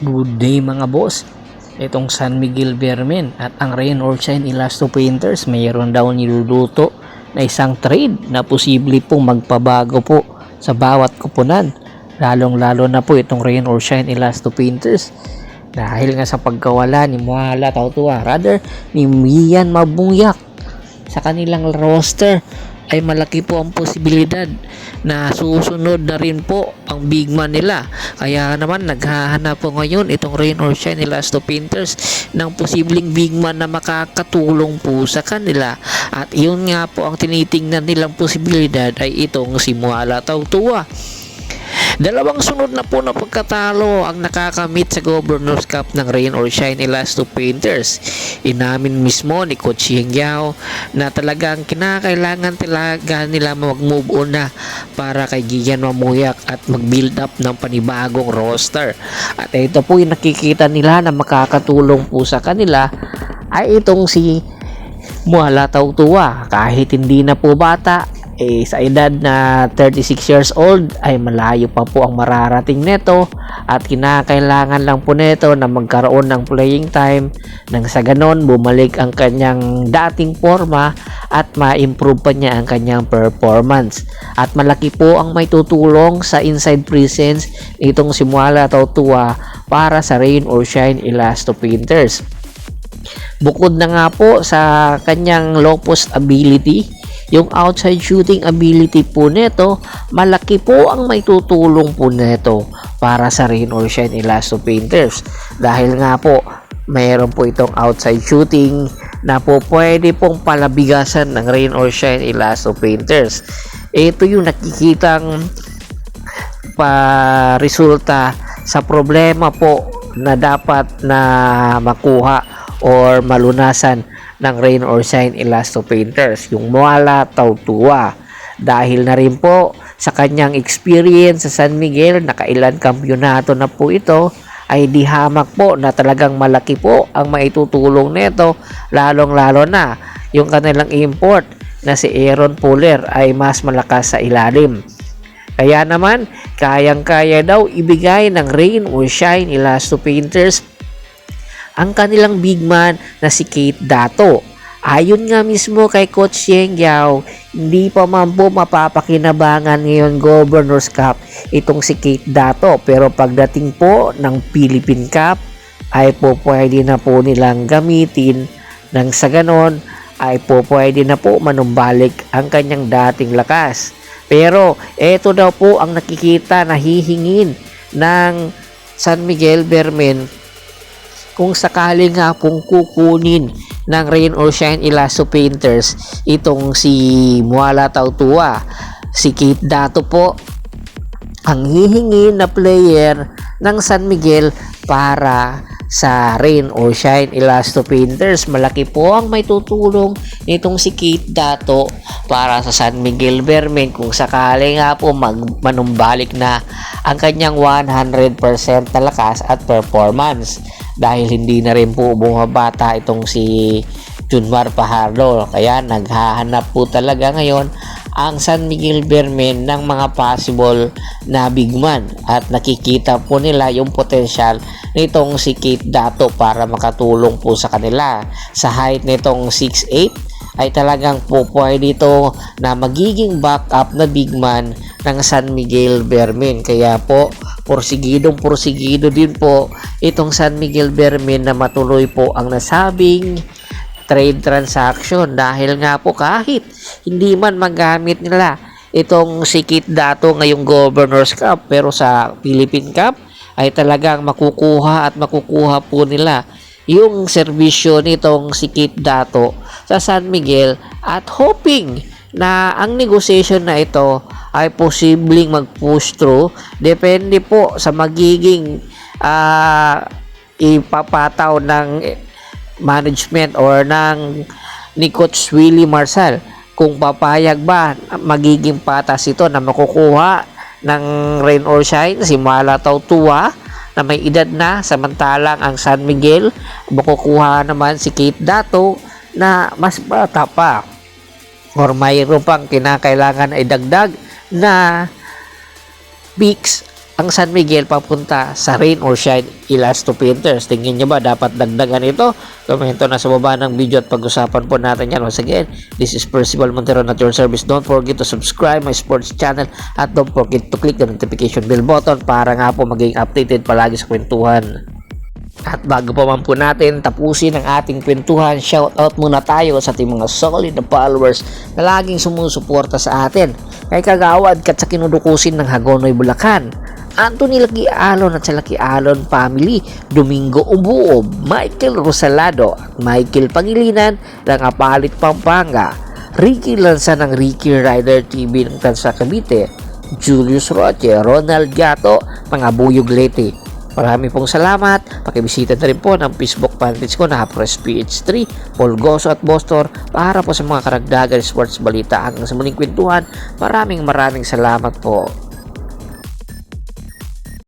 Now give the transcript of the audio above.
Good day mga boss. Itong San Miguel Beermen at ang Rain or Shine Elasto Painters mayroon daw niluluto na isang trade na posible pong magpabago po sa bawat kupunan. Lalong lalo na po itong Rain or Shine Elasto Painters dahil nga sa pagkawala ni Muhala Tautua, rather ni Mian Mabungyak sa kanilang roster, ay malaki po ang posibilidad na susunod na rin po ang big man nila. Kaya naman naghahanap po ngayon itong Rain or Shine Elasto Painters ng posibleng big man na makakatulong po sa kanila. At yun nga po ang tinitingnan nilang posibilidad ay itong si Muhala Tautua. Dalawang sunod na po na pagkatalo ang nakakamit sa Governor's Cup ng Rain or Shine Elasto Painters. Inamin mismo ni Coach Yengyao na talagang kinakailangan talaga nila mag-move on na para kay Gian Mamuyak at mag-build up ng panibagong roster. At ito po yung nakikita nila na makakatulong po sa kanila ay itong si Muhala Tautua. Kahit hindi na po bata, sa edad na 36 years old ay malayo pa po ang mararating neto at kinakailangan lang po neto na magkaroon ng playing time nang sa ganon bumalik ang kanyang dating forma at ma-improve pa niya ang kanyang performance. At malaki po ang may tutulong sa inside presence nitong si Muhala Tautua para sa Rain or Shine Elasto Painters. Bukod na nga po sa kanyang low post ability, yung outside shooting ability po neto, malaki po ang may tutulong po neto para sa Rain or Shine Elasto Painters. Dahil nga po, mayroon po itong outside shooting na po pwede pong palabigasan ng Rain or Shine Elasto Painters. Ito yung nakikitang resulta sa problema po na dapat na makuha or malunasan ng Rain or Shine Elasto Painters, yung Muhala Tautua. Dahil na rin po sa kanyang experience sa San Miguel, nakailan kampyonato na po ito, ay di hamak po na talagang malaki po ang maitutulong nito, lalong lalo na yung kanilang import na si Aaron Puller ay mas malakas sa ilalim. Kaya naman, kayang-kaya daw ibigay ng Rain or Shine Elasto Painters ang kanilang big man na si Kate Dato. Ayon nga mismo kay Coach Yengyao, hindi pa man po mapapakinabangan ngayon Governor's Cup itong si Kate Dato, pero pagdating po ng Philippine Cup ay po pwede na po nilang gamitin nang sa ganon ay po pwede na po manumbalik ang kanyang dating lakas. Pero eto daw po ang nakikita na hihingin ng San Miguel Beermen kung sakali nga pong kukunin ng Rain or Shine Elasto Painters itong si Muhala Tautua. Si Kate Dato po ang hihingin na player ng San Miguel para sa Rain or Shine Elasto Painters. Malaki po ang may tutulong nitong si Kate Dato para sa San Miguel Beermen kung sakali nga po manumbalik na ang kanyang 100% na lakas at performance. Dahil hindi na rin po bumabata itong si Junmar Fajardo, kaya naghahanap po talaga ngayon ang San Miguel Beermen ng mga possible na big man at nakikita po nila yung potensyal nitong si Kate Dato para makatulong po sa kanila. Sa height nitong 6'8" ay talagang po pwede ito na magiging backup na big man ng San Miguel Beermen. Kaya po porsigido din po itong San Miguel Beermen na matuloy po ang nasabing trade transaction, dahil nga po kahit hindi man magamit nila itong si Kate Dato ngayong Governor's Cup, pero sa Philippine Cup ay talagang makukuha po nila yung serbisyo nitong si Kate Dato sa San Miguel, at hoping na ang negotiation na ito ay posibleng mag-push through. Depende po sa magiging ipapataw ng management or ni Coach Willie Marcel kung papayag ba magiging patas ito na makukuha ng Rain or Shine si Muhala Tautua na may edad na, samantalang ang San Miguel makukuha naman si Kate Dato na mas bata pa, or mayroon pang kinakailangan ay dagdag na picks ang San Miguel papunta sa Rain or Shine Elasto Painters. Tingin nyo ba dapat dagdagan ito? Komento na sa baba ng video at pag-usapan po natin yan. Once again, this is Percival Montero at your service. Don't forget to subscribe my sports channel at don't forget to click the notification bell button para nga po maging updated palagi sa kwentuhan. At bago pa man po natin tapusin ang ating kwentuhan, shoutout muna tayo sa ating mga solid na followers na laging sumusuporta sa atin. Kay Kagawad kat sa kinudukusin ng Hagonoy, Bulacan, Anthony Laki Alon at sa Laki Alon family, Domingo Ubuob, Michael Rosalado at Michael Pangilinan ng Apalit, Pampanga, Ricky Lanza ng Ricky Rider TV ng Tansa Cavite, Julius Roche, Ronald Gato, mga Buyog Leyte. Marami pong salamat. Pakibisita na rin po ng Facebook page ko na Press PH3, Polgoso at Bostor para po sa mga karagdagan sports balita. Hanggang sa muling kwentuhan, maraming salamat po.